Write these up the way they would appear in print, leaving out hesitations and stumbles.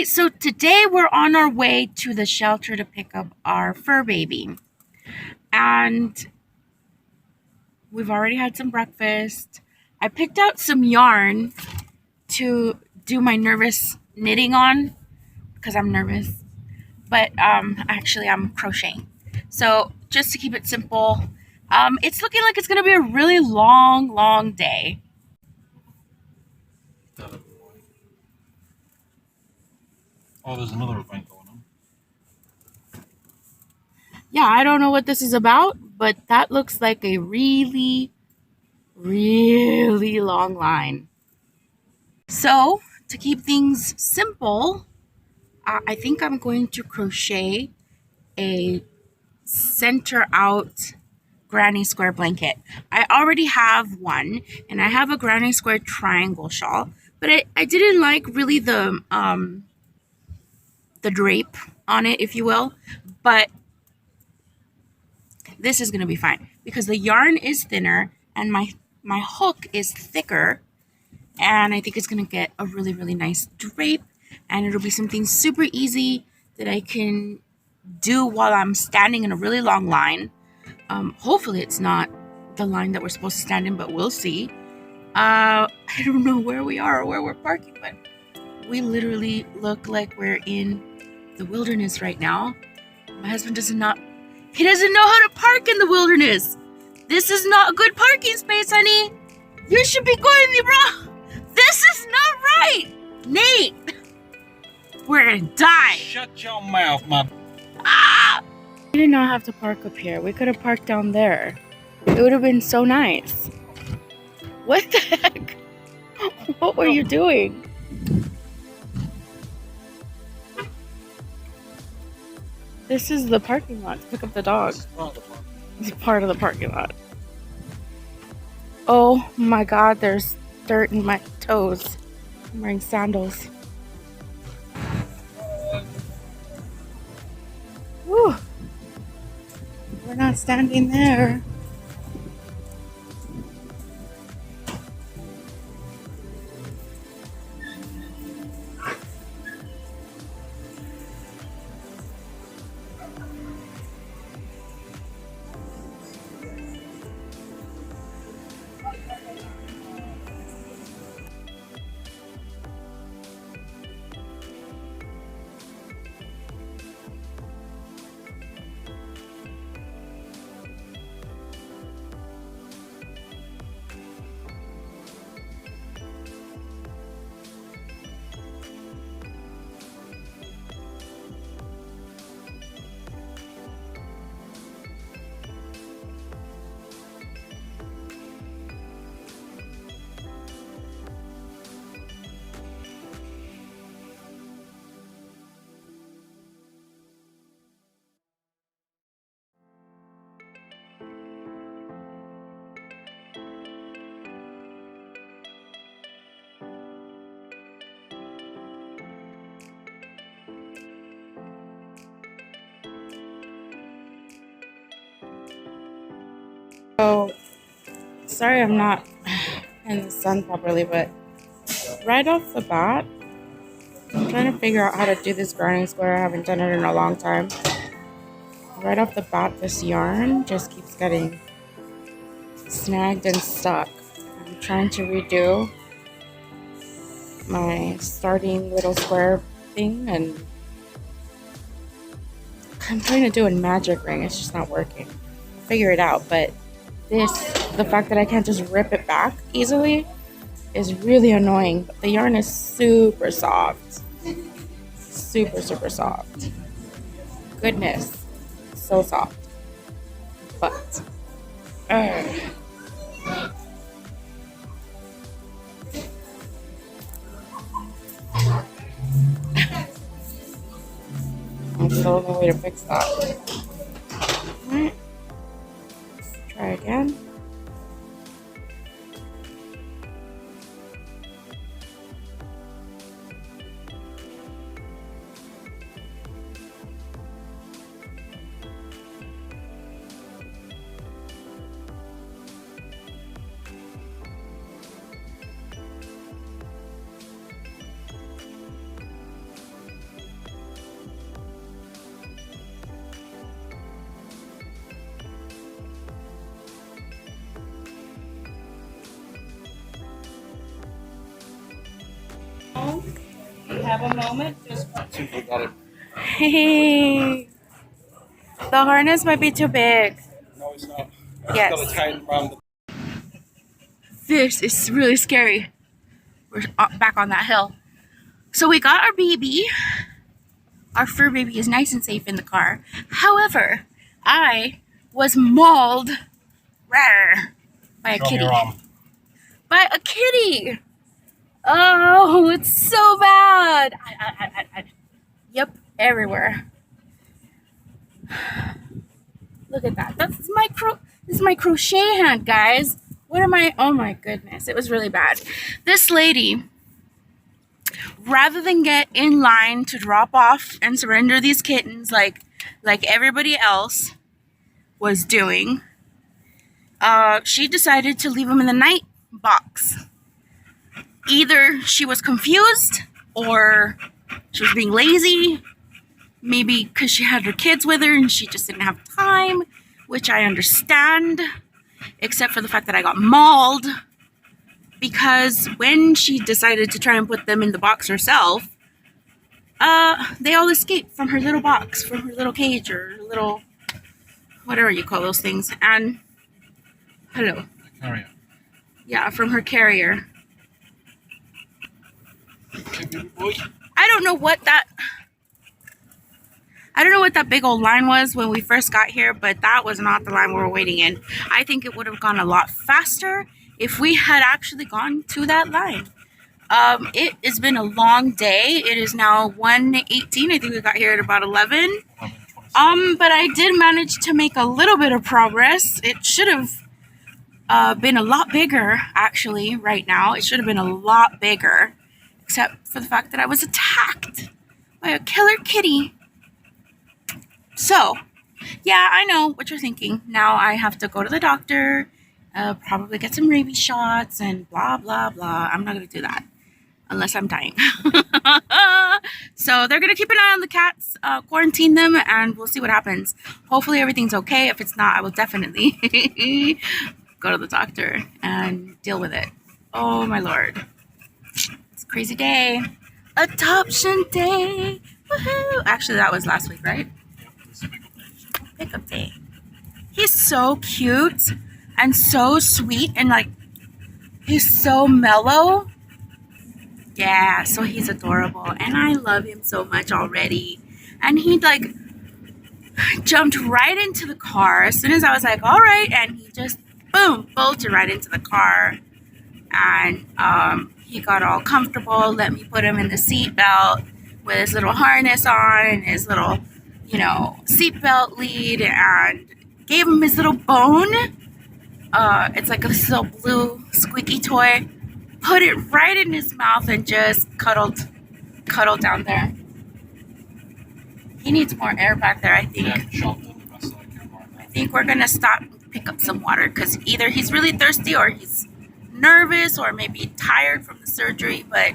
Okay, so today we're on our way to the shelter to pick up our fur baby. And we've already had some breakfast. I picked out some yarn to do my nervous knitting on because I'm nervous. But actually I'm crocheting. So just to keep it simple, it's looking like it's going to be a really long day. Oh, there's another event going on. Yeah, I don't know what this is about, but that looks like a really long line. So, to keep things simple, I think I'm going to crochet a center out granny square blanket. I already have one, and I have a granny square triangle shawl, but I didn't like really the drape on it, if you will, but this is going to be fine because the yarn is thinner and my hook is thicker, and I think it's going to get a really nice drape, and it'll be something super easy that I can do while I'm standing in a really long line. Hopefully it's not the line that we're supposed to stand in, but we'll see. I don't know where we are or where we're parking, but we literally look like we're in the wilderness right now. My husband doesn't know how to park in the wilderness. This is not a good parking space, honey. You should be going the wrong. This is not right, Nate. We're gonna die. Shut your mouth, my. Ah! We did not have to park up here. We could have parked down there. It would have been so nice. What the heck? What were you doing? This is the parking lot to pick up the dog. It's part of the parking lot. Oh my god, there's dirt in my toes. I'm wearing sandals. Whew. We're not standing there. So, sorry I'm not in the sun properly, but right off the bat, I'm trying to figure out how to do this gardening square. I haven't done it in a long time. Right off the bat, this yarn just keeps getting snagged and stuck. I'm trying to redo my starting little square thing, and I'm trying to do a magic ring. It's just not working. I'll figure it out, but the fact that I can't just rip it back easily is really annoying. But the yarn is super soft. Super soft. Goodness. So soft. But I'm still no way to fix that. Alright. Try again. Have a moment? Just got it. Hey, the harness might be too big. No, it's not. Yes. Got to tighten around the. This is really scary. We're back on that hill. So we got our baby. Our fur baby is nice and safe in the car. However, I was mauled by a kitty. By a kitty. Oh, it's so bad. Yep, everywhere. Look at that. This is my crochet hand, guys. What am I? Oh my goodness, it was really bad. This lady, rather than get in line to drop off and surrender these kittens like everybody else was doing, she decided to leave them in the night box. Either she was confused or she was being lazy. Maybe because she had her kids with her and she just didn't have time, which I understand, except for the fact that I got mauled because when she decided to try and put them in the box herself, they all escaped from her little box, from her little cage or little, whatever you call those things. And, hello. Carrier. Yeah, from her carrier. Boy. I don't know what that big old line was when we first got here, but that was not the line we were waiting in. I think it would have gone a lot faster if we had actually gone to that line. It has been a long day. It is now 1:18. I think we got here at about 11. But I did manage to make a little bit of progress. It should have been a lot bigger, actually, right now. It should have been a lot bigger, except for the fact that I was attacked by a killer kitty. So, yeah, I know what you're thinking. Now I have to go to the doctor, probably get some rabies shots and blah, blah, blah. I'm not going to do that unless I'm dying. So they're going to keep an eye on the cats, quarantine them, and we'll see what happens. Hopefully everything's okay. If it's not, I will definitely go to the doctor and deal with it. Oh, my Lord. It's a crazy day. Adoption day. Woohoo! Actually, that was last week, right? Pickup day. He's so cute and so sweet and like he's so mellow. Yeah, so he's adorable and I love him so much already. And he like jumped right into the car as soon as I was like, all right, and he just boom, bolted right into the car. And he got all comfortable, let me put him in the seat belt with his little harness on and his little, you know, seatbelt lead, and gave him his little bone. It's like a little blue squeaky toy. Put it right in his mouth and just cuddled down there. He needs more air back there, I think. I think we're gonna stop and pick up some water because either he's really thirsty or he's nervous or maybe tired from the surgery, but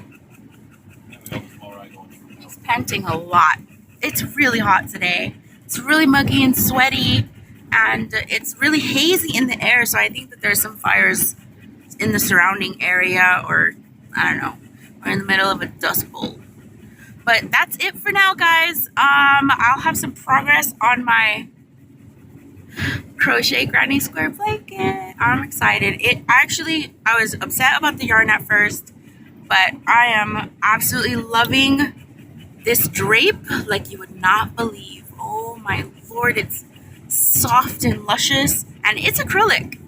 he's panting a lot. It's really hot today. It's really muggy and sweaty, and it's really hazy in the air, so I think that there's some fires in the surrounding area, or I don't know, we're in the middle of a dust bowl. But that's it for now, guys. I'll have some progress on my crochet granny square blanket. I'm excited. I was upset about the yarn at first, but I am absolutely loving this drape like you would not believe. Oh my Lord, it's soft and luscious, and it's acrylic.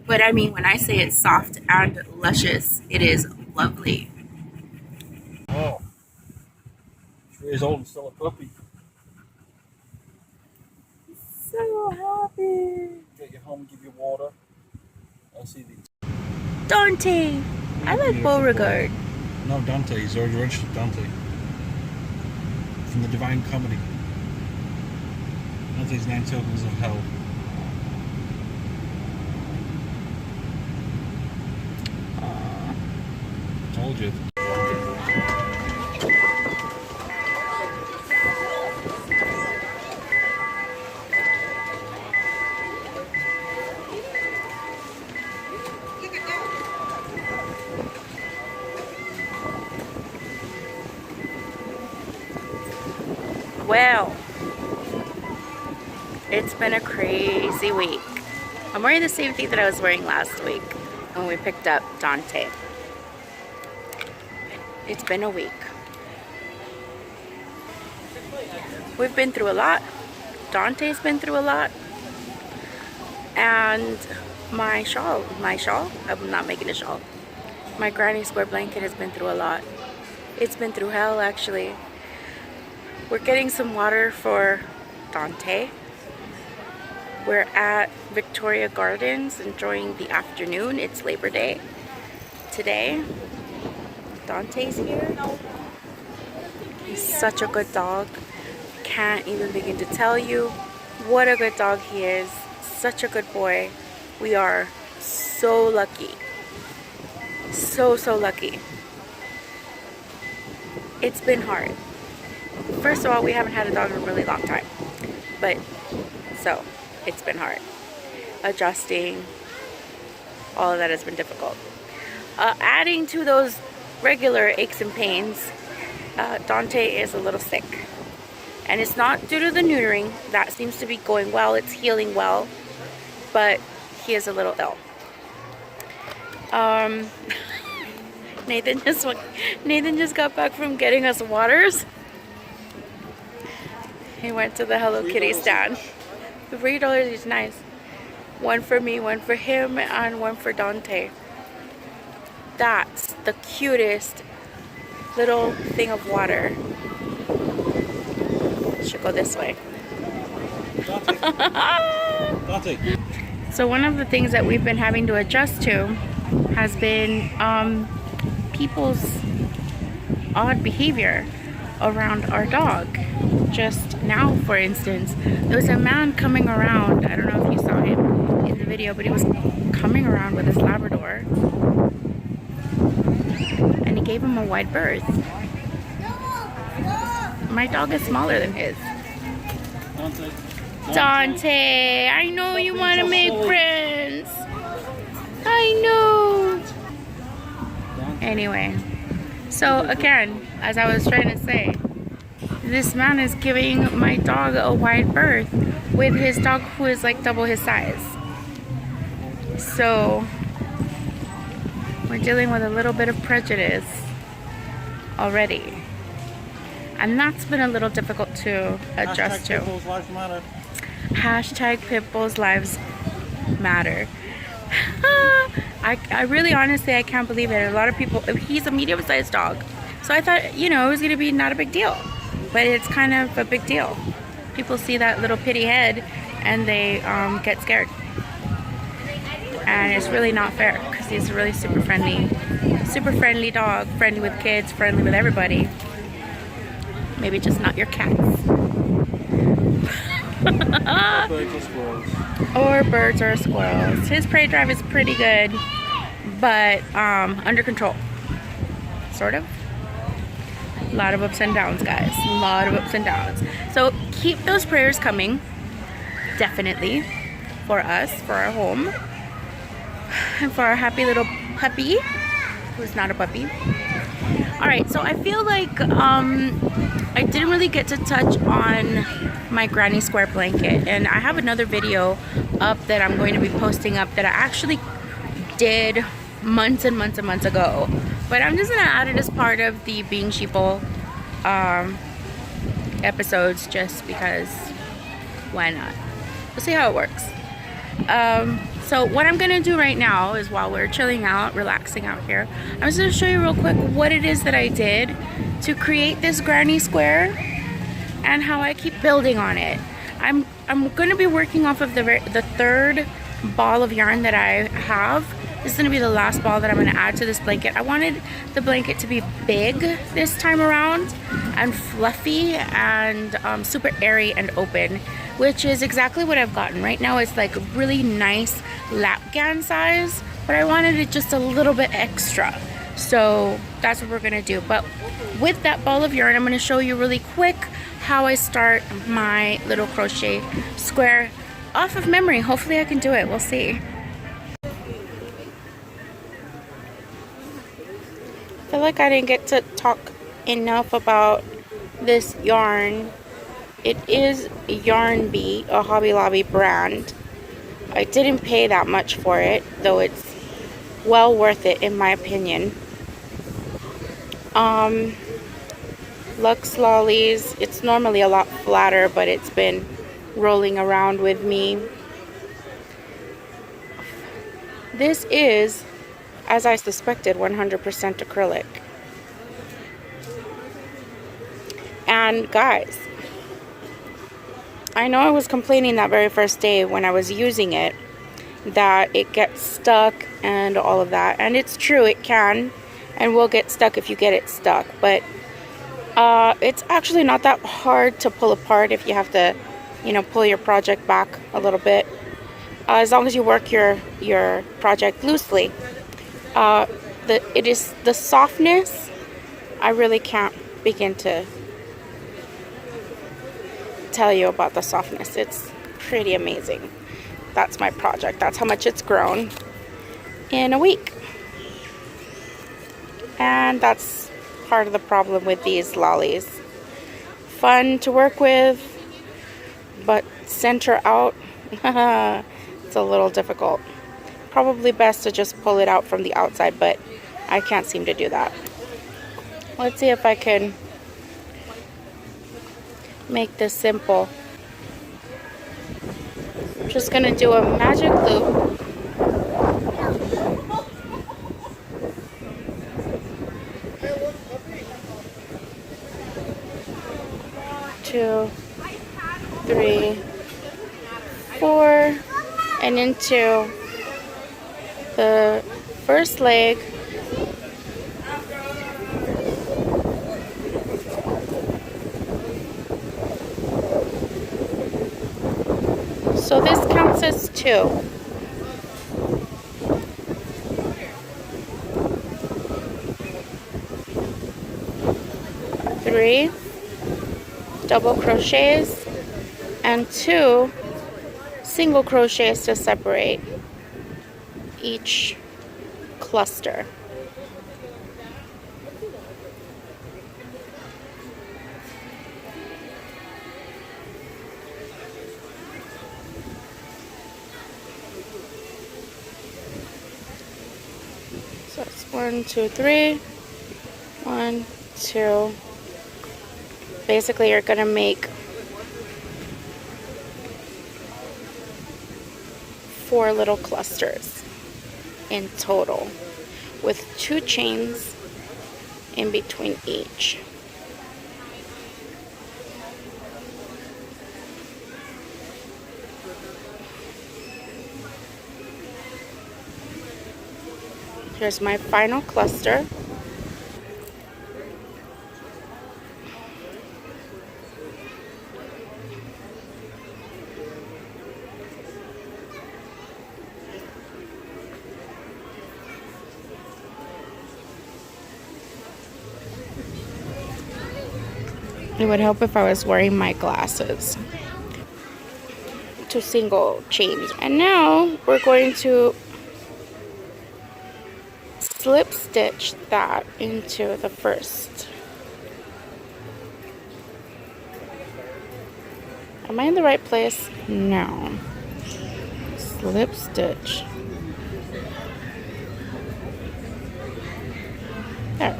But I mean, when I say it's soft and luscious, it is lovely. Oh, 3 years old and still a puppy. So happy. Get you home and give you water. I'll see these. Dante. I like Beauregard. No, Dante. He's already registered Dante. From the Divine Comedy. Dante's 9 Tokens of Hell. Told you. Well, it's been a crazy week. I'm wearing the same thing that I was wearing last week when we picked up Dante. It's been a week. We've been through a lot. Dante's been through a lot. And my shawl, I'm not making a shawl. My granny square blanket has been through a lot. It's been through hell, actually. We're getting some water for Dante. We're at Victoria Gardens enjoying the afternoon. It's Labor Day today. Dante's here. He's such a good dog. Can't even begin to tell you what a good dog he is. Such a good boy. We are so lucky. So lucky. It's been hard. First of all, we haven't had a dog in a really long time. But, so, it's been hard. Adjusting. All of that has been difficult. Adding to those regular aches and pains, Dante is a little sick. And it's not due to the neutering. That seems to be going well. It's healing well. But he is a little ill. Nathan just got back from getting us waters. He went to the Hello Kitty stand. $3 is nice. One for me, one for him, and one for Dante. That's the cutest little thing of water. Should go this way. Dante. So one of the things that we've been having to adjust to has been people's odd behavior around our dog. Just now, for instance, there was a man coming around. I don't know if you saw him in the video, but he was coming around with his Labrador, and he gave him a wide berth. My dog is smaller than his. Dante, I know you want to make friends. I know. Anyway, so again, as I was trying to say, this man is giving my dog a wide berth with his dog who is like double his size. So we're dealing with a little bit of prejudice already. And that's been a little difficult to adjust to. Hashtag Pitbull's lives matter. I really honestly, I can't believe it. A lot of people, he's a medium-sized dog. So I thought, you know, it was going to be not a big deal. But it's kind of a big deal. People see that little pitty head and they get scared. And it's really not fair because he's a really super friendly dog. Friendly with kids, friendly with everybody. Maybe just not your cats. Birds or squirrels. Or birds or squirrels. His prey drive is pretty good, but under control. Sort of. A lot of ups and downs, guys. A lot of ups and downs. So keep those prayers coming. Definitely. For us, for our home. And for our happy little puppy. Who's not a puppy. Alright, so I feel like I didn't really get to touch on my granny square blanket. And I have another video up that I'm going to be posting up that I actually did months and months and months ago. But I'm just going to add it as part of the Being Sheeple episodes just because why not? We'll see how it works. So what I'm going to do right now is while we're chilling out, relaxing out here, I'm just going to show you real quick what it is that I did to create this granny square and how I keep building on it. I'm going to be working off of the third ball of yarn that I have. This is going to be the last ball that I'm going to add to this blanket. I wanted the blanket to be big this time around and fluffy and super airy and open, which is exactly what I've gotten. Right now it's like really nice lapgan size, but I wanted it just a little bit extra. So that's what we're going to do. But with that ball of yarn, I'm going to show you really quick how I start my little crochet square off of memory. Hopefully I can do it. We'll see. I feel like I didn't get to talk enough about this yarn It is Yarn Bee, a Hobby Lobby brand. I didn't pay that much for it, though it's well worth it in my opinion. Lux Lollies, it's normally a lot flatter, but it's been rolling around with me. This is, as I suspected, 100% acrylic. And guys, I know I was complaining that very first day when I was using it that it gets stuck and all of that, and it's true, it can and will get stuck if you get it stuck, but it's actually not that hard to pull apart if you have to, you know, pull your project back a little bit, as long as you work your project loosely. It is the softness, I really can't begin to tell you about the softness. It's pretty amazing. That's my project. That's how much it's grown in a week. And that's part of the problem with these lollies. Fun to work with, but center out, it's a little difficult. Probably best to just pull it out from the outside, but I can't seem to do that. Let's see if I can make this simple. I'm just gonna do a magic loop. Two, three, four, and into the first leg. So this counts as 2. 3 double crochets and 2 single crochets to separate each cluster. So it's 1, 2, 3. 1, 2. Basically, you're gonna make 4 little clusters in total, with 2 chains in between each. Here's my final cluster. It would help if I was wearing my glasses. 2 single chains. And now we're going to slip stitch that into the first. Am I in the right place? No. Slip stitch. There.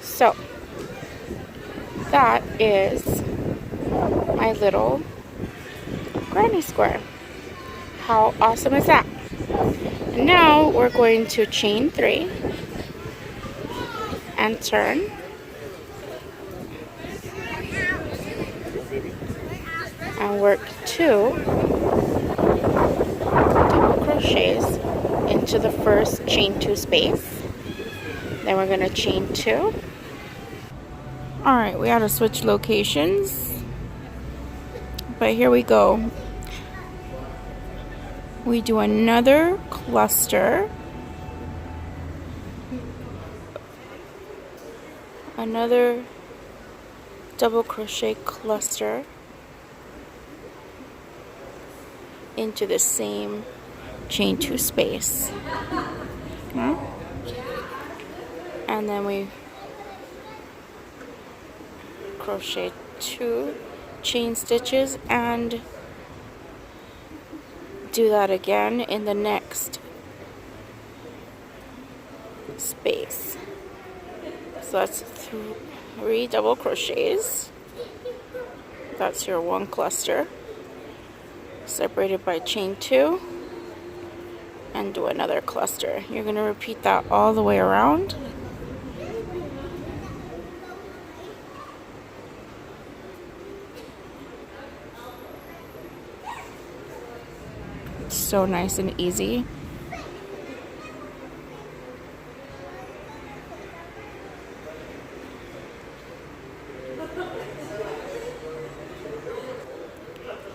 So that is my little granny square. How awesome is that? And now we're going to chain 3 and turn. And work 2 double crochets into the first chain 2 space. Then we're going to chain 2. Alright, we had to switch locations, but here we go. We do another cluster, another double crochet cluster into the same chain 2 space. Okay. And then we crochet 2 chain stitches and do that again in the next space. So that's 3 double crochets. That's your 1 cluster separated by chain 2, and do another cluster. You're going to repeat that all the way around. It's so nice and easy.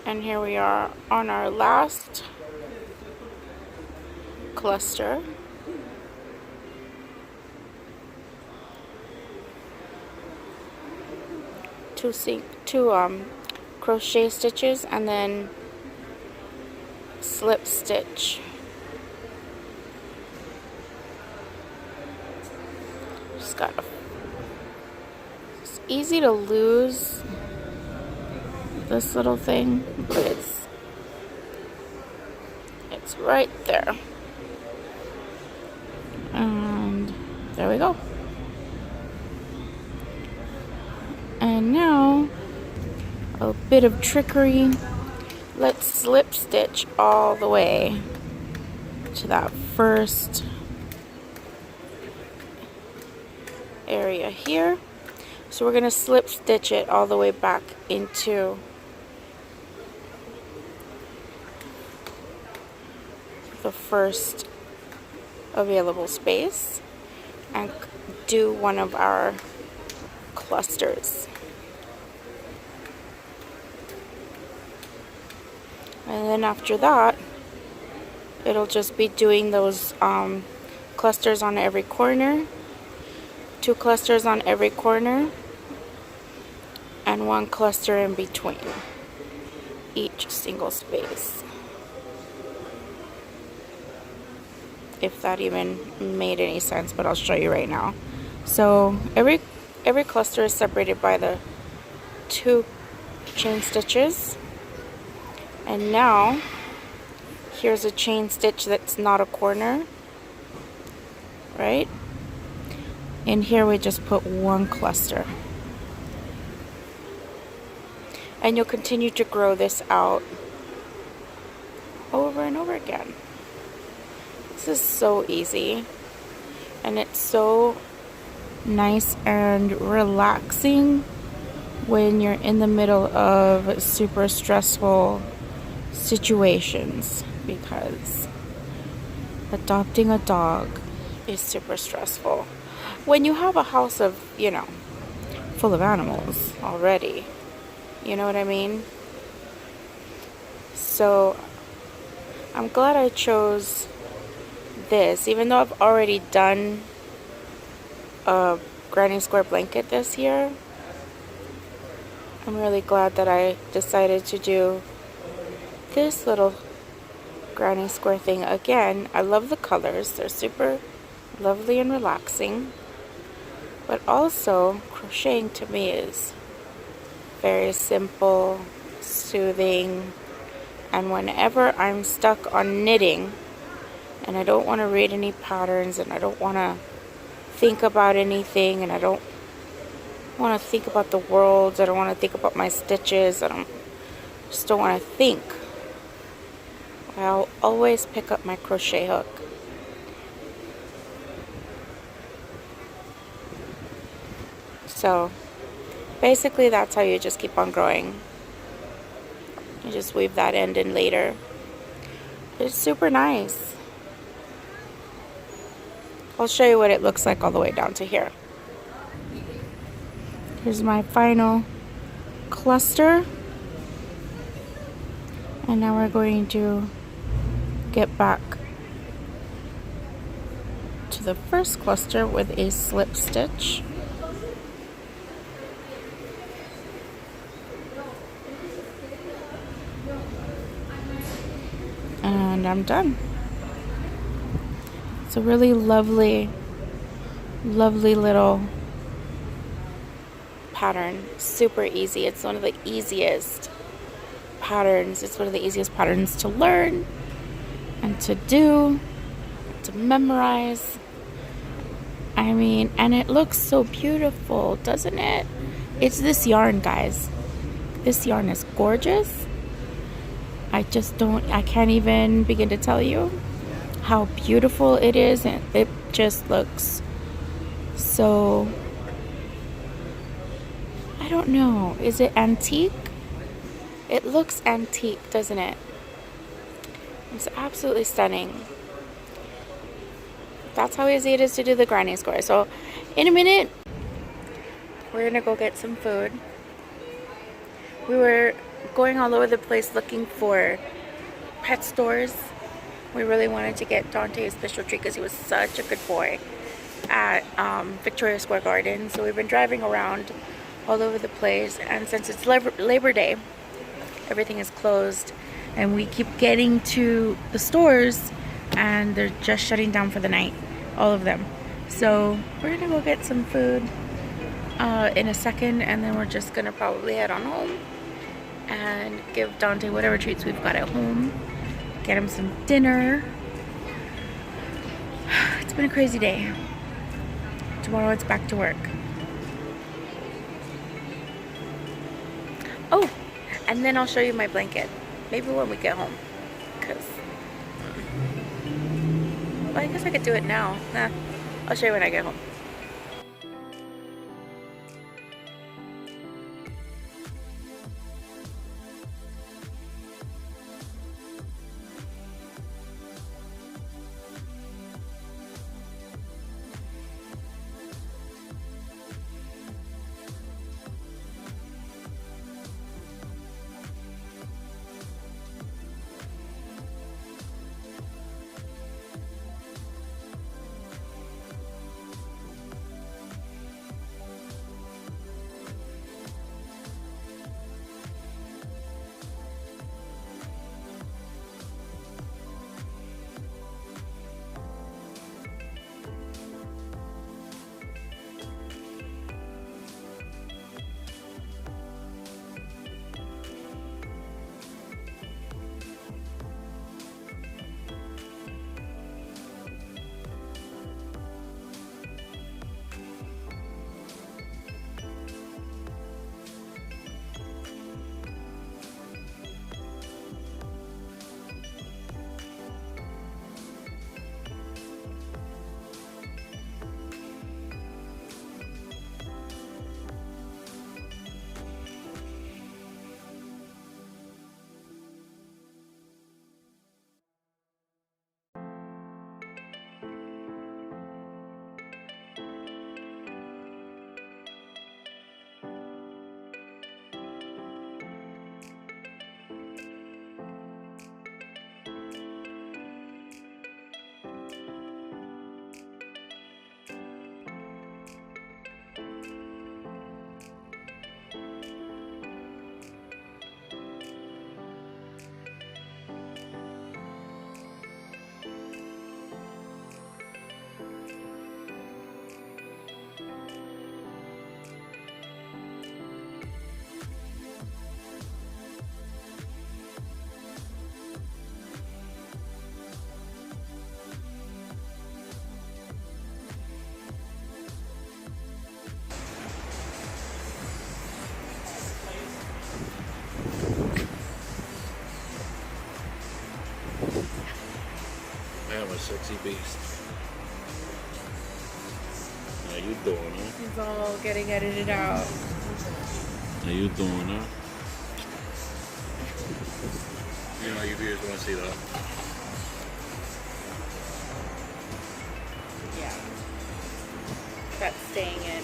And here we are on our last cluster. Two crochet stitches and then slip stitch. Just gotta. It's easy to lose this little thing, but it's right there. And there we go. And now a bit of trickery. Let's slip stitch all the way to that first area here. So we're going to slip stitch it all the way back into the first available space and do one of our clusters. And then after that, it'll just be doing those clusters on every corner, 2 clusters on every corner, and 1 cluster in between each single space. If that even made any sense, but I'll show you right now. So every cluster is separated by the 2 chain stitches. And now, here's a chain stitch that's not a corner, right? And here we just put 1 cluster. And you'll continue to grow this out over and over again. This is so easy. And it's so nice and relaxing when you're in the middle of super stressful situations, because adopting a dog is super stressful when you have a house of, full of animals already. You know what I mean? So I'm glad I chose this, even though I've already done a granny square blanket this year. I'm really glad that I decided to do this little granny square thing again. I love the colors. They're super lovely and relaxing. But also, crocheting to me is very simple, soothing, and whenever I'm stuck on knitting and I don't want to read any patterns and I don't want to think about anything and I don't want to think about the world, I don't want to think about my stitches, just don't want to think, I'll always pick up my crochet hook. So basically that's how you just keep on growing. You just weave that end in later. It's super nice. I'll show you what it looks like all the way down to here. Here's my final cluster. And now we're going to get back to the first cluster with a slip stitch. And I'm done. It's a really lovely, lovely little pattern. Super easy. It's one of the easiest patterns. It's one of the easiest patterns to learn and to do, to memorize. I mean, and it looks so beautiful, doesn't it? It's this yarn, guys. This yarn is gorgeous. I can't even begin to tell you how beautiful it is, and it just looks so, I don't know, is it antique? It looks antique, doesn't it? It's absolutely stunning. That's how easy it is to do the granny square. So in a minute, we're gonna go get some food. We were going all over the place looking for pet stores. We really wanted to get Dante a special treat because he was such a good boy at Victoria Square Garden. So we've been driving around all over the place, and since it's Labor Day, everything is closed, and we keep getting to the stores and they're just shutting down for the night, all of them. So we're gonna go get some food in a second, and then we're just gonna probably head on home and give Dante whatever treats we've got at home, get him some dinner. It's been a crazy day. Tomorrow it's back to work. Oh, and then I'll show you my blanket. Maybe when we get home. Well, I guess I could do it now. Nah, I'll show you when I get home. I'm a sexy beast. How you doing, huh? It's all getting edited out. How you doing, huh? You know, you viewers want to see that. Yeah. That's staying in.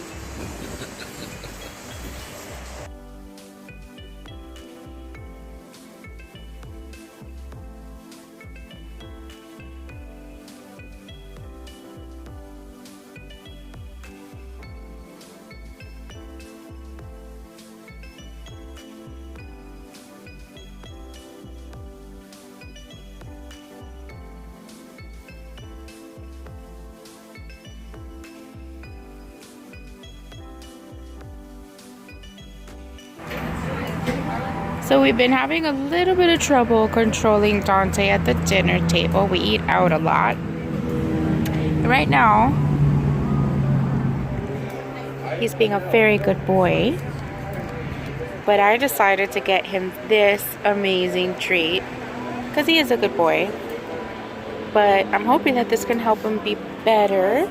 So we've been having a little bit of trouble controlling Dante at the dinner table. We eat out a lot. Right now, he's being a very good boy. But I decided to get him this amazing treat because he is a good boy. But I'm hoping that this can help him be better.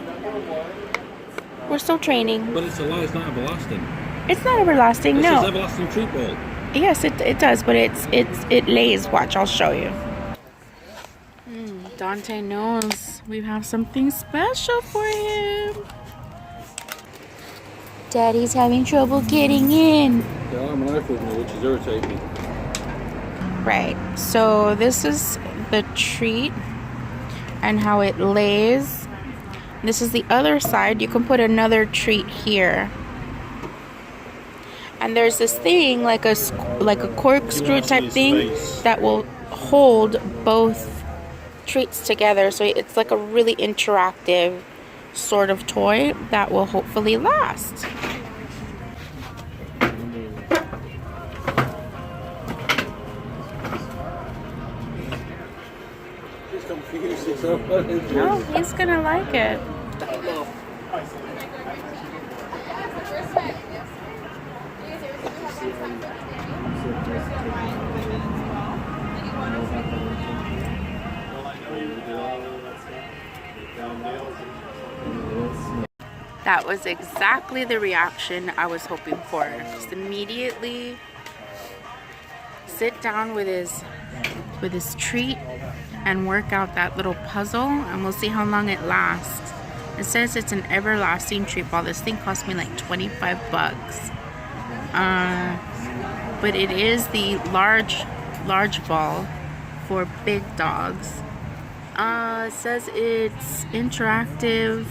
We're still training. But it's a lie, it's not everlasting. It's not everlasting, This no. is everlasting treat ball. Yes, it does, but it lays. Watch, I'll show you. Dante knows we have something special for him. Daddy's having trouble getting in. The arm and knife with me, which is irritating me. Right, so this is the treat and how it lays. This is the other side. You can put another treat here. And there's this thing like a corkscrew type thing that will hold both treats together. So it's like a really interactive sort of toy that will hopefully last. No, he's gonna like it. That was exactly the reaction I was hoping for. Just immediately sit down with his treat and work out that little puzzle, and we'll see how long it lasts. It says it's an everlasting treat ball. This thing cost me like 25 bucks. But it is the large ball for big dogs. It says it's interactive,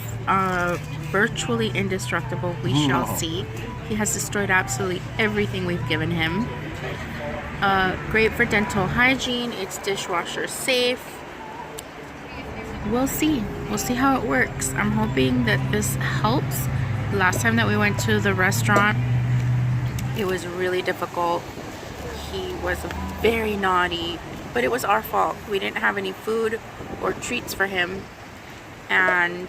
virtually indestructible. We shall see. He has destroyed absolutely everything we've given him. Great for dental hygiene. It's dishwasher safe. We'll see. We'll see how it works. I'm hoping that this helps. Last time that we went to the restaurant, it was really difficult. He was very naughty, but it was our fault. We didn't have any food or treats for him, and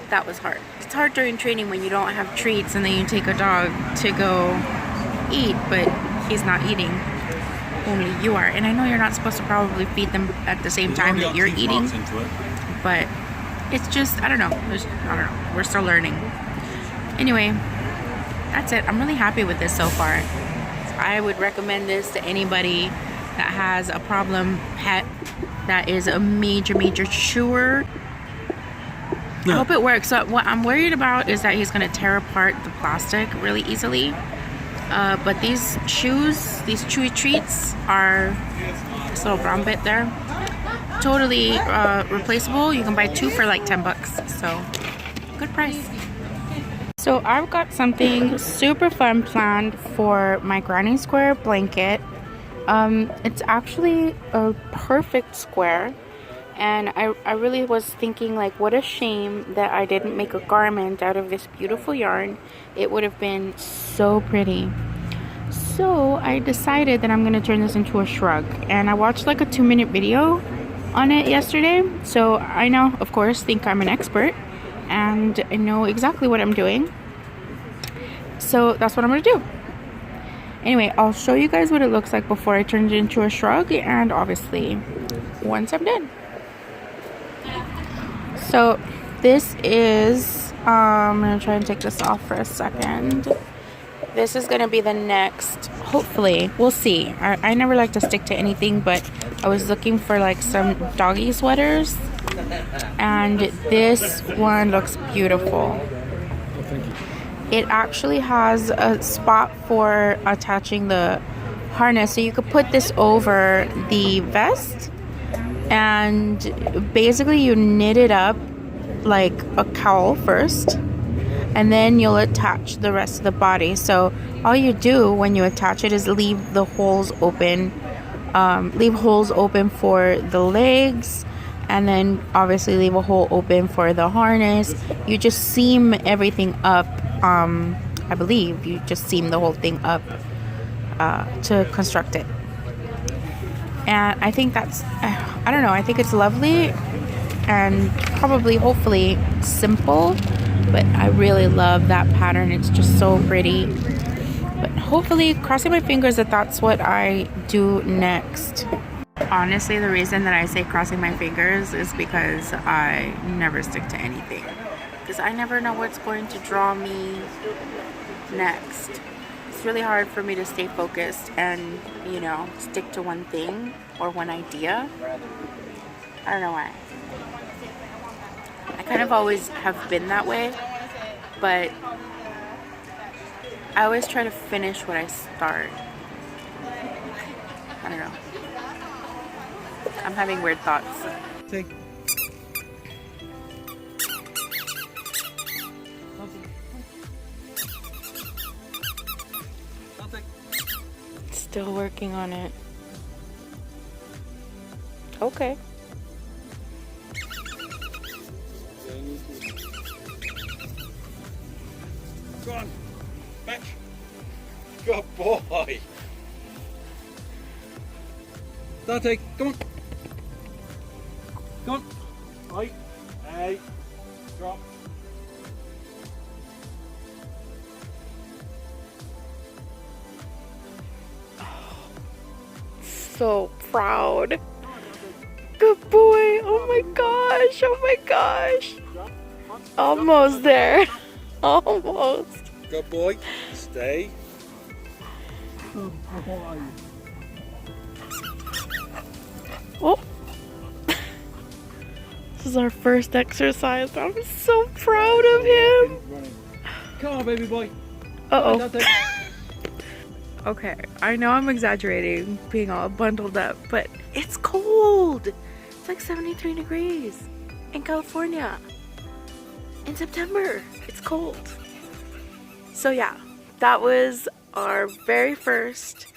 that was hard. It's hard during training when you don't have treats and then you take a dog to go eat, but he's not eating. Only you are. And I know you're not supposed to probably feed them at the same time that you're eating, but it's just, I don't know. We're still learning. Anyway, that's it. I'm really happy with this so far. I would recommend this to anybody that has a problem pet that is a major chewer. I hope it works. So what I'm worried about is that he's going to tear apart the plastic really easily. But these chewy treats are, this little brown bit there, totally replaceable. You can buy 2 for like 10 bucks. So good price. So I've got something super fun planned for my granny square blanket. It's actually a perfect square. And I really was thinking, like, what a shame that I didn't make a garment out of this beautiful yarn. It would have been so pretty. So I decided that I'm going to turn this into a shrug. And I watched like a 2-minute video on it yesterday. So I now, of course, think I'm an expert. And I know exactly what I'm doing. So that's what I'm going to do. Anyway, I'll show you guys what it looks like before I turn it into a shrug. And obviously, once I'm done. So this is, I'm going to try and take this off for a second. This is going to be the next, hopefully, we'll see. I never like to stick to anything, but I was looking for like some doggy sweaters. And this one looks beautiful. It actually has a spot for attaching the harness. So you could put this over the vest. And basically you knit it up like a cowl first, and then you'll attach the rest of the body. So all you do when you attach it is leave the holes open, leave holes open for the legs, and then obviously leave a hole open for the harness. You just seam everything up. I believe you just seam the whole thing up. to construct it. And I think that's, I don't know, I think it's lovely and probably, hopefully, simple, but I really love that pattern. It's just so pretty. But hopefully, crossing my fingers that that's what I do next. Honestly, the reason that I say crossing my fingers is because I never stick to anything. Because I never know what's going to draw me next. It's really hard for me to stay focused and, you know, stick to one thing or one idea. I don't know why. I kind of always have been that way, but I always try to finish what I start. I don't know. I'm having weird thoughts. Take. Still working on it. Okay. Go on. Back. Good boy. Dante, come on. Come on. Right. Hey. Drop. So proud. Good boy. Oh my gosh. Oh my gosh. Almost there. Almost. Good boy. Stay. Oh. This is our first exercise. I'm so proud of him. Come on, baby boy. Uh-oh. Okay, I know I'm exaggerating being all bundled up, but it's cold. It's like 73 degrees in California in September. It's cold. So yeah, that was our very first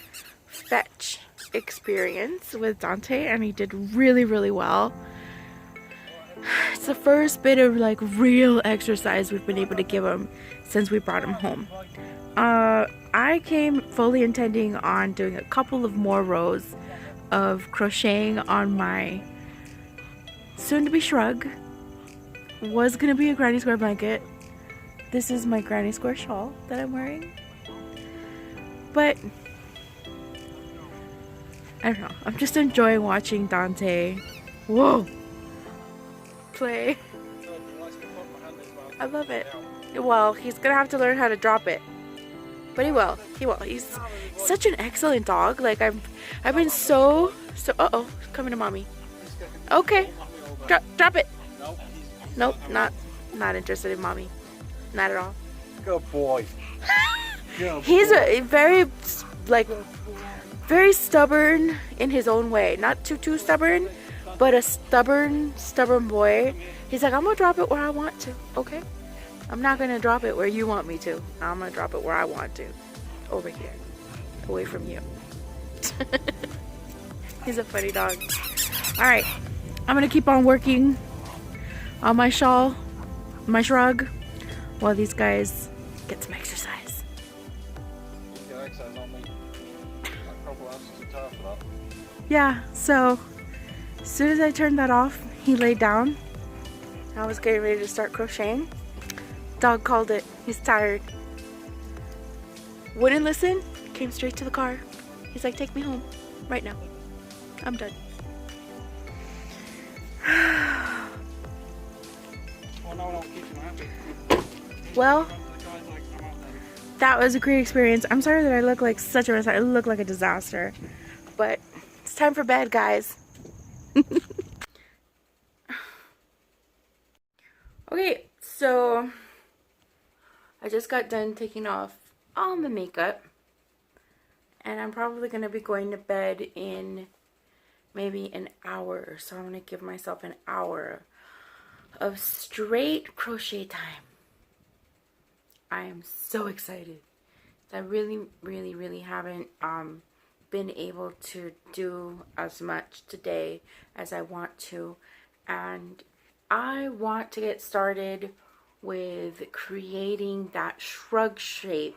fetch experience with Dante, and he did really, really well. It's the first bit of like real exercise we've been able to give him since we brought him home. I came fully intending on doing a couple of more rows of crocheting on my soon-to-be shrug. Was gonna be a granny square blanket. This is my granny square shawl that I'm wearing. But I don't know. I'm just enjoying watching Dante. Whoa! Play. I love it. Well, he's gonna have to learn how to drop it. But he will. He will. He's such an excellent dog. Like I've been so uh-oh, coming to mommy. Okay. Drop it. Nope, not interested in mommy. Not at all. Good boy. He's a very like very stubborn in his own way. Not too stubborn, but a stubborn boy. He's like, I'm gonna drop it where I want to. Okay. I'm not gonna drop it where you want me to. I'm gonna drop it where I want to. Over here. Away from you. He's a funny dog. Alright. I'm gonna keep on working on my shawl, my shrug, while these guys get some exercise. Yeah, so as soon as I turned that off, he laid down. I was getting ready to start crocheting. Dog called it. He's tired. Wouldn't listen. Came straight to the car. He's like, take me home right now. I'm done. Well, that was a great experience. I'm sorry that I look like such a mess. I look like a disaster. But it's time for bed, guys. Okay, so I just got done taking off all the makeup, and I'm probably going to be going to bed in maybe an hour, so I'm going to give myself an hour of straight crochet time. I am so excited. I really haven't been able to do as much today as I want to, and I want to get started with creating that shrug shape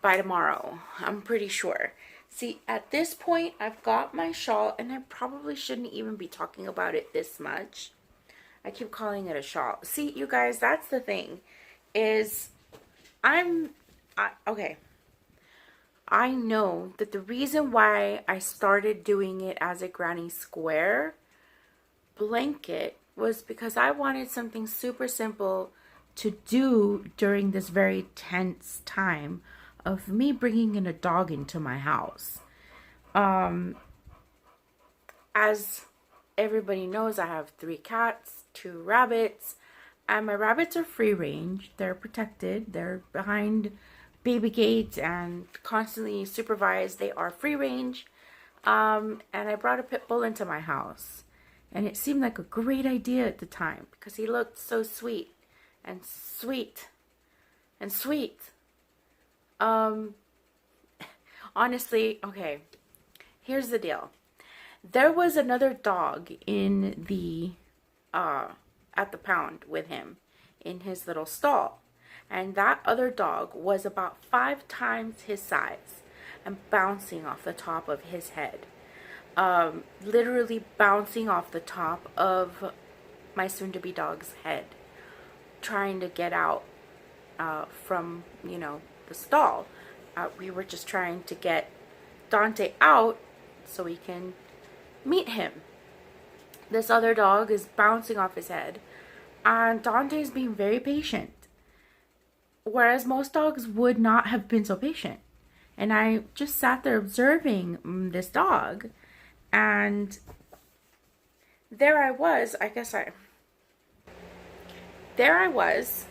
by tomorrow. I'm pretty sure. See, at this point, I've got my shawl, and I probably shouldn't even be talking about it this much. I keep calling it a shawl. See, you guys, that's the thing, is okay. I know that the reason why I started doing it as a granny square blanket was because I wanted something super simple to do during this very tense time of me bringing in a dog into my house. As everybody knows, I have 3 cats, 2 rabbits, and my rabbits are free range. They're protected. They're behind baby gates and constantly supervised. They are free range. And I brought a pit bull into my house. And it seemed like a great idea at the time because he looked so sweet and sweet and sweet. Honestly, okay, here's the deal. There was another dog in the, at the pound with him in his little stall. And that other dog was about 5 times his size and bouncing off the top of his head. Literally bouncing off the top of my soon-to-be dog's head, trying to get out from, you know, the stall. We were just trying to get Dante out so we can meet him. This other dog is bouncing off his head, and Dante is being very patient, whereas most dogs would not have been so patient. And I just sat there observing this dog, and there I was, there I was,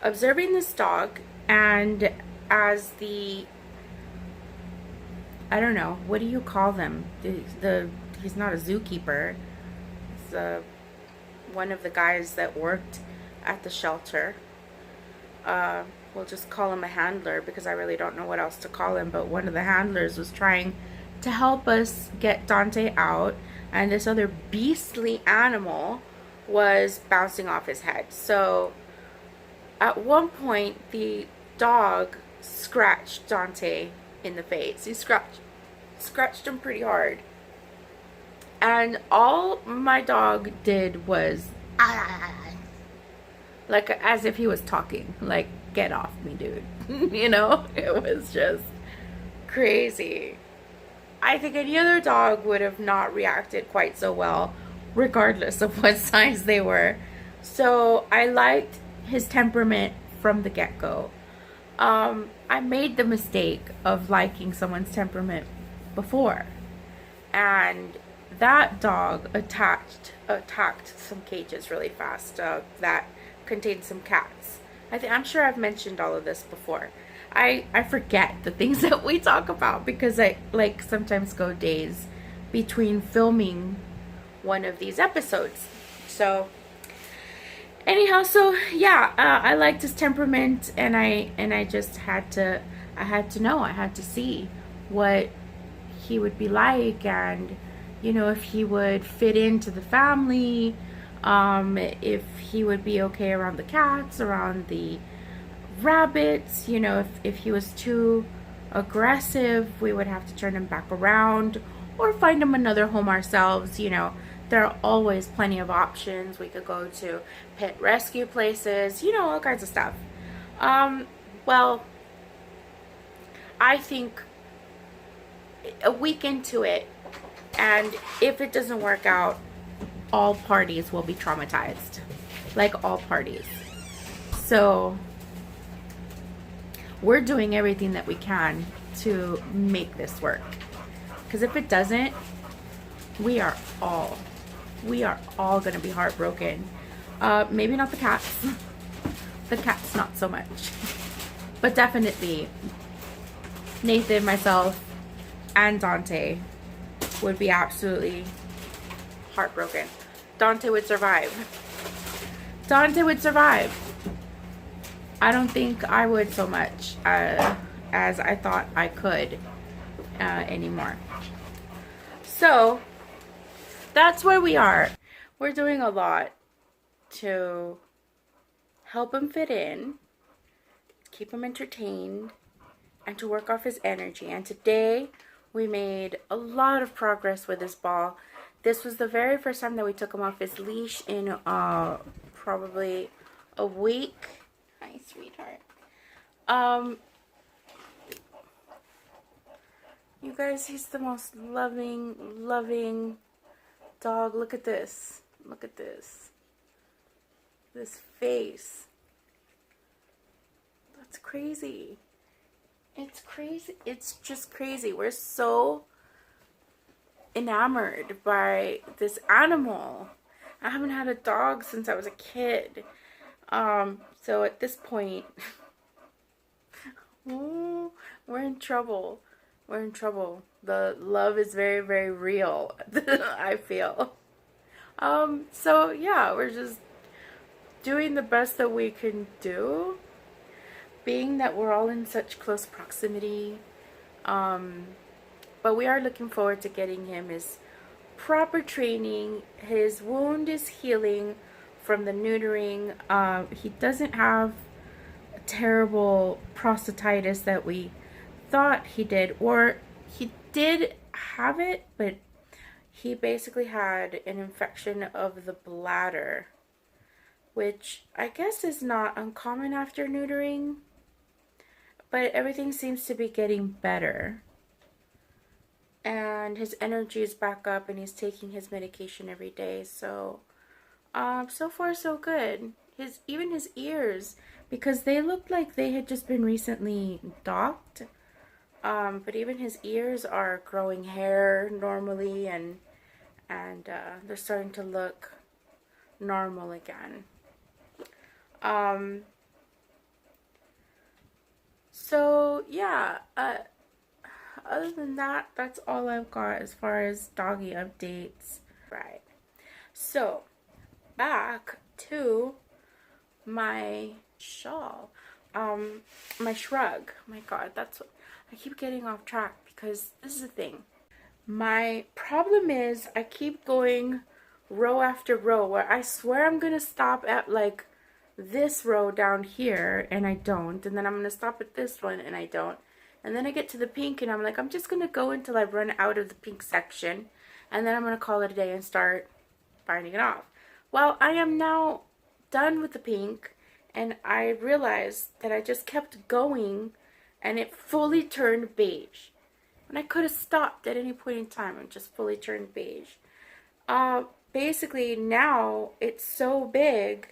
observing this dog, and as the, I don't know, what do you call them? He's not a zookeeper. He's one of the guys that worked at the shelter. We'll just call him a handler because I really don't know what else to call him, but one of the handlers was trying to help us get Dante out, and this other beastly animal was bouncing off his head. So at one point the dog scratched Dante in the face. He scratched him pretty hard, and all my dog did was like as if he was talking, like, get off me, dude. You know, it was just crazy. I think any other dog would have not reacted quite so well, regardless of what size they were. So I liked his temperament from the get-go. I made the mistake of liking someone's temperament before, and that dog attacked some cages really fast that contained some cats. I'm sure I've mentioned all of this before. I forget the things that we talk about because I like sometimes go days between filming one of these episodes. So anyhow, so yeah, I liked his temperament, and I just had to know, I had to see what he would be like, and you know, if he would fit into the family, if he would be okay around the cats, around the rabbits. You know, if he was too aggressive, we would have to turn him back around or find him another home ourselves. You know, there are always plenty of options. We could go to pet rescue places, you know, all kinds of stuff. Well, I think a week into it, and if it doesn't work out, all parties will be traumatized, like all parties. So we're doing everything that we can to make this work, because if it doesn't, we are all going to be heartbroken. Maybe not the cats. The cats not so much, but definitely Nathan, myself, and Dante would be absolutely heartbroken. Dante would survive. Dante would survive. I don't think I would so much as I thought I could anymore. So that's where we are. We're doing a lot to help him fit in, keep him entertained and to work off his energy. And today we made a lot of progress with this ball. This was the very first time that we took him off his leash in probably a week. Hi, sweetheart. You guys, he's the most loving dog. Look at this. Look at this. This face. That's crazy. It's crazy. It's just crazy. We're so enamored by this animal. I haven't had a dog since I was a kid. So at this point, ooh, we're in trouble. We're in trouble. The love is very real. I feel. So yeah, we're just doing the best that we can do. Being that we're all in such close proximity. But we are looking forward to getting him his proper training. His wound is healing from the neutering. He doesn't have a terrible prostatitis that we thought he did, or he did have it, but he basically had an infection of the bladder, which I guess is not uncommon after neutering, but everything seems to be getting better. And his energy is back up and he's taking his medication every day. So so far so good. Even his ears, because they looked like they had just been recently docked. But even his ears are growing hair normally, and they're starting to look normal again. So yeah, other than that, that's all I've got as far as doggy updates. Right. So, back to my shawl. My shrug. My God, that's what I keep getting off track, because this is the thing. My problem is I keep going row after row where I swear I'm gonna stop at like this row down here and I don't, and then I'm gonna stop at this one and I don't, and then I get to the pink and I'm like, I'm just gonna go until I run out of the pink section, and then I'm gonna call it a day and start binding it off. Well, I am now done with the pink, and I realized that I just kept going and it fully turned beige. And I could have stopped at any point in time and just fully turned beige. Basically now it's so big,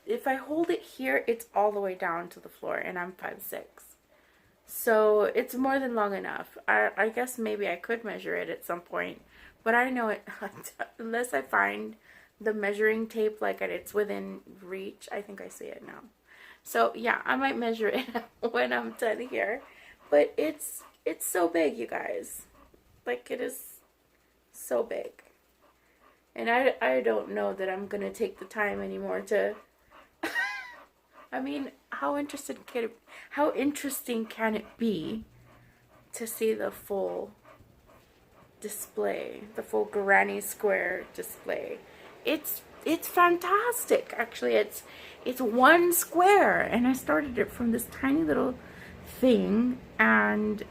if I hold it here, it's all the way down to the floor, and I'm 5'6". So it's more than long enough. I guess maybe I could measure it at some point, but I know it, unless I find the measuring tape like it's within reach. I think I see it now. So yeah, I might measure it when I'm done here. But it's so big, you guys. Like, it is so big. And I don't know that I'm gonna take the time anymore to I mean, how interesting can it be to see the full display, the full granny square display? It's fantastic. Actually, it's one square, and I started it from this tiny little thing, and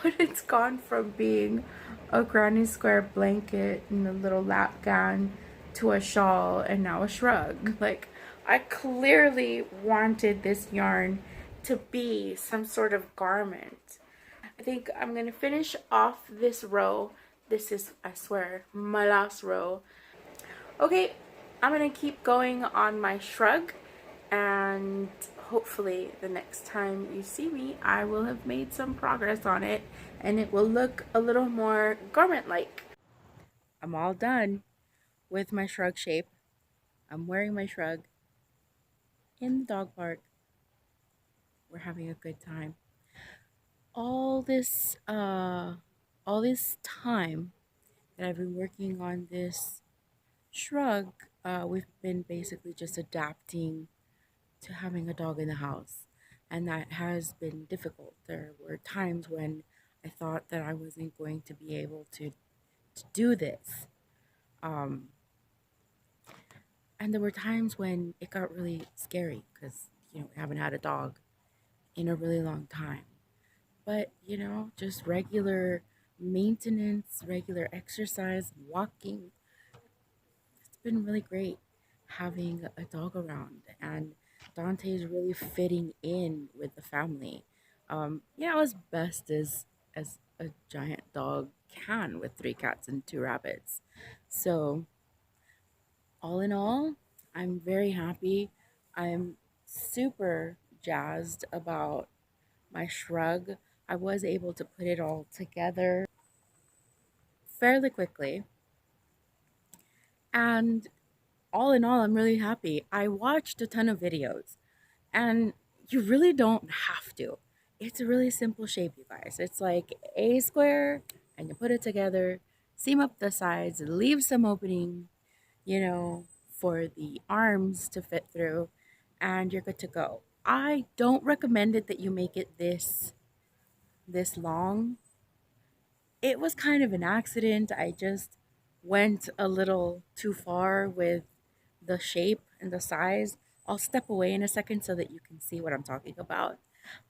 it's gone from being a granny square blanket and a little lap gown to a shawl, and now a shrug. Like, I clearly wanted this yarn to be some sort of garment. I think I'm gonna finish off this row. This is, I swear, my last row. Okay, I'm gonna keep going on my shrug, and hopefully the next time you see me, I will have made some progress on it, and it will look a little more garment-like. I'm all done with my shrug shape. I'm wearing my shrug in the dog park. We're having a good time. All this time that I've been working on this shrug, we've been basically just adapting to having a dog in the house, and that has been difficult. There were times when I thought that I wasn't going to be able to do this. And there were times when it got really scary because, we haven't had a dog in a really long time. But, just regular maintenance, regular exercise, walking. It's been really great having a dog around. And Dante's really fitting in with the family. As best as a giant dog can with 3 cats and 2 rabbits. So, all in all, I'm very happy. I'm super jazzed about my shrug. I was able to put it all together fairly quickly. And all in all, I'm really happy. I watched a ton of videos, and you really don't have to. It's a really simple shape, you guys. It's like a square, and you put it together, seam up the sides, leave some opening, for the arms to fit through, and you're good to go. I don't recommend it that you make it this long. It was kind of an accident. I just went a little too far with the shape and the size. I'll step away in a second so that you can see what I'm talking about.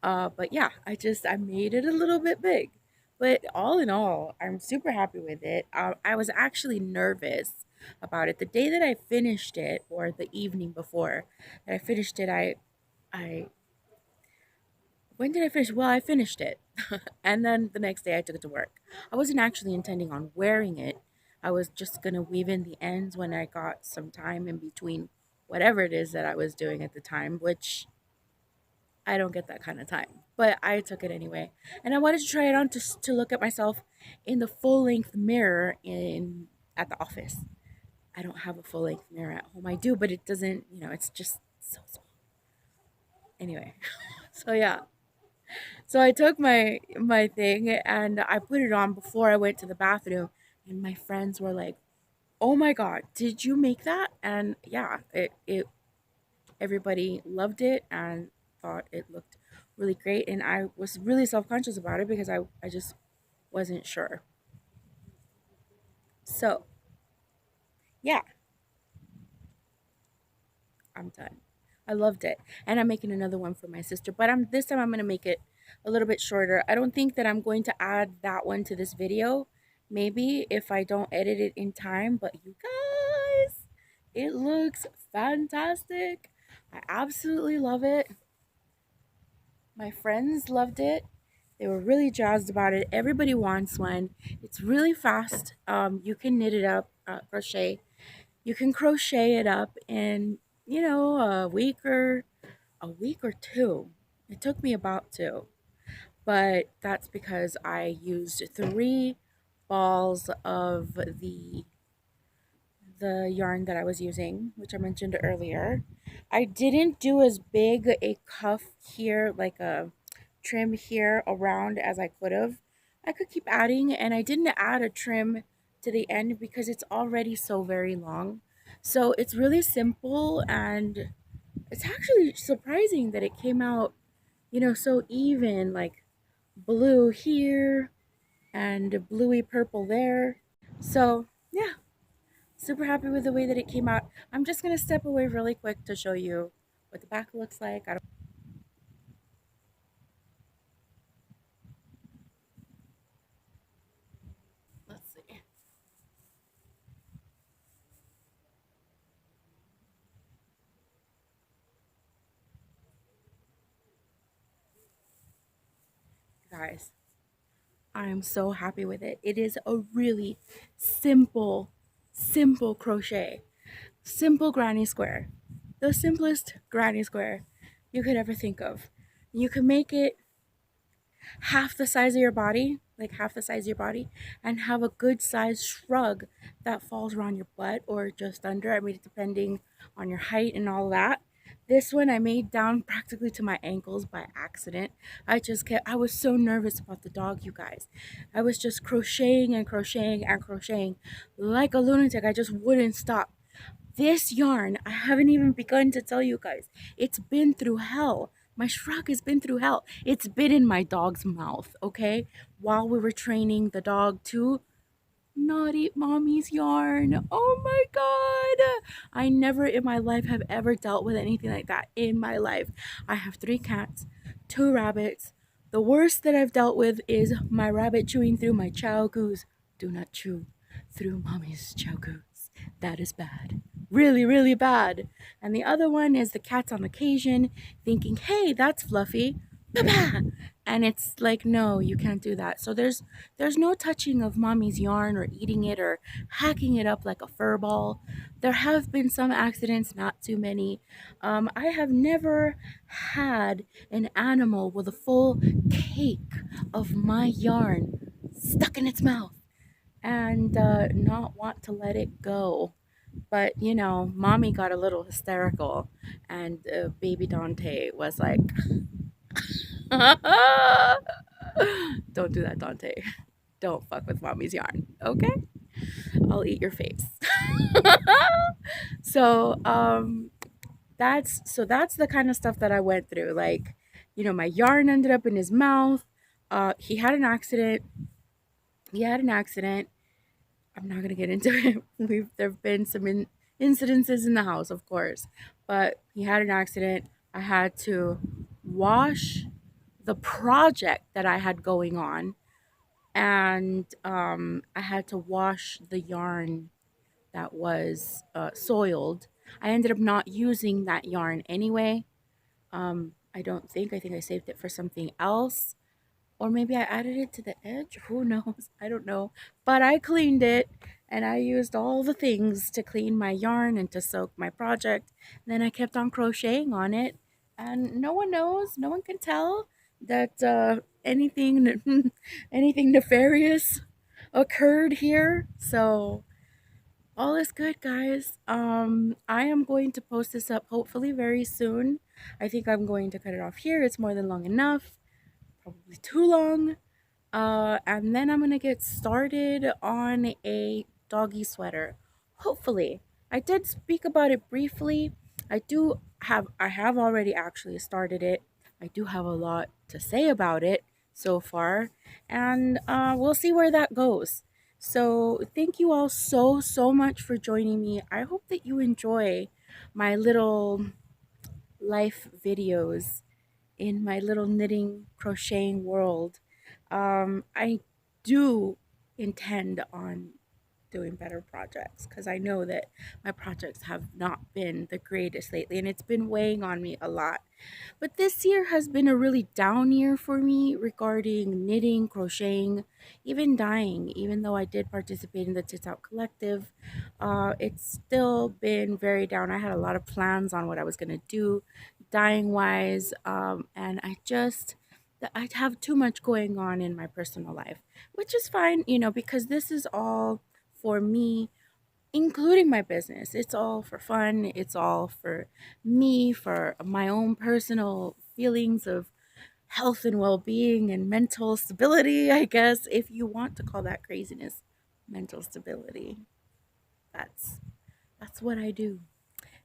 But yeah, I made it a little bit big. But all in all, I'm super happy with it. I was actually nervous about it. The day that I finished it, or the evening before that I finished it, I when did I finish? Well, I finished it. And then the next day I took it to work. I wasn't actually intending on wearing it. I was just going to weave in the ends when I got some time in between whatever it is that I was doing at the time, which I don't get that kind of time. But I took it anyway. And I wanted to try it on to look at myself in the full-length mirror in at the office. I don't have a full-length mirror at home. I do, but it doesn't, it's just so small. Anyway. So yeah. So I took my thing and I put it on before I went to the bathroom, and my friends were like, "Oh my god, did you make that?" And yeah, it everybody loved it and thought it looked really great, and I was really self-conscious about it because I just wasn't sure. So, yeah, I'm done. I loved it. And I'm making another one for my sister, but this time I'm going to make it a little bit shorter. I don't think that I'm going to add that one to this video. Maybe if I don't edit it in time, but you guys, it looks fantastic. I absolutely love it. My friends loved it. They were really jazzed about it. Everybody wants one. It's really fast. You can knit it up, crochet. You can crochet it up in, a week or two. It took me about 2, but that's because I used 3 balls of the yarn that I was using, which I mentioned earlier. I didn't do as big a cuff here, like a trim here around as I could have. I could keep adding, and I didn't add a trim to the end because it's already so very long. So it's really simple, and it's actually surprising that it came out, so even, like blue here and bluey purple there. So yeah, super happy with the way that it came out. I'm just gonna step away really quick to show you what the back looks like. I don't, let's see. Guys, I am so happy with it. It is a really simple crochet. Simple granny square. The simplest granny square you could ever think of. You can make it half the size of your body, like half the size of your body, and have a good size shrug that falls around your butt or just under. I mean, depending on your height and all that. This one I made down practically to my ankles by accident. I was so nervous about the dog, you guys. I was just crocheting and crocheting and crocheting like a lunatic. I just wouldn't stop. This yarn, I haven't even begun to tell you guys. It's been through hell. My shrug has been through hell. It's been in my dog's mouth, okay? While we were training the dog to not eat mommy's yarn. Oh my god. I never in my life have ever dealt with anything like that in my life. I have 3 cats, 2 rabbits. The worst that I've dealt with is my rabbit chewing through my chow goose. Do not chew through mommy's chow goose. That is bad. Really, really bad. And the other one is the cats on occasion thinking, hey, that's fluffy. Ba-ba! And it's like, no, you can't do that. So there's no touching of mommy's yarn or eating it or hacking it up like a fur ball. There have been some accidents, not too many. I have never had an animal with a full cake of my yarn stuck in its mouth and not want to let it go. But you know, mommy got a little hysterical, and baby Dante was like, don't do that, Dante. Don't fuck with mommy's yarn, okay? I'll eat your face. so that's the kind of stuff that I went through. Like, you know, my yarn ended up in his mouth. He had an accident. He had an accident. I'm not gonna get into it. There've been some incidences in the house, of course, but he had an accident. I had to wash the project that I had going on, and I had to wash the yarn that was soiled. I ended up not using that yarn anyway. I don't think. I think I saved it for something else. Or maybe I added it to the edge. Who knows? I don't know. But I cleaned it and I used all the things to clean my yarn and to soak my project. And then I kept on crocheting on it. And no one knows, no one can tell that anything anything nefarious occurred here. So all is good, guys. I am going to post this up hopefully very soon. I think I'm going to cut it off here. It's more than long enough, probably too long. And then I'm gonna get started on a doggy sweater. Hopefully. I did speak about it briefly. I have already actually started it. I do have a lot to say about it so far. And we'll see where that goes. So thank you all so much for joining me. I hope that you enjoy my little life videos in my little knitting crocheting world. I do intend on doing better projects because I know that my projects have not been the greatest lately and it's been weighing on me a lot. But this year has been a really down year for me regarding knitting, crocheting, even dyeing. Even though I did participate in the Tits Out Collective, it's still been very down. I had a lot of plans on what I was going to do dyeing wise, and I have too much going on in my personal life, which is fine, you know, because this is all for me, including my business. It's all for fun. It's all for me, for my own personal feelings of health and well-being and mental stability, I guess, if you want to call that craziness mental stability. That's that's what I do.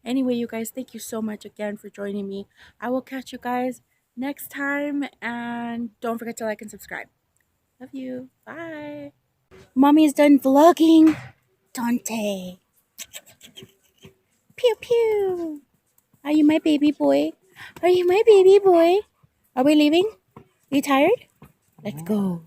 Anyway, you guys, thank you so much again for joining me. I will catch you guys next time, and don't forget to like and subscribe. Love you. Bye. Mommy's done vlogging. Dante. Pew pew. Are you my baby boy? Are you my baby boy? Are we leaving? Are you tired? Let's go.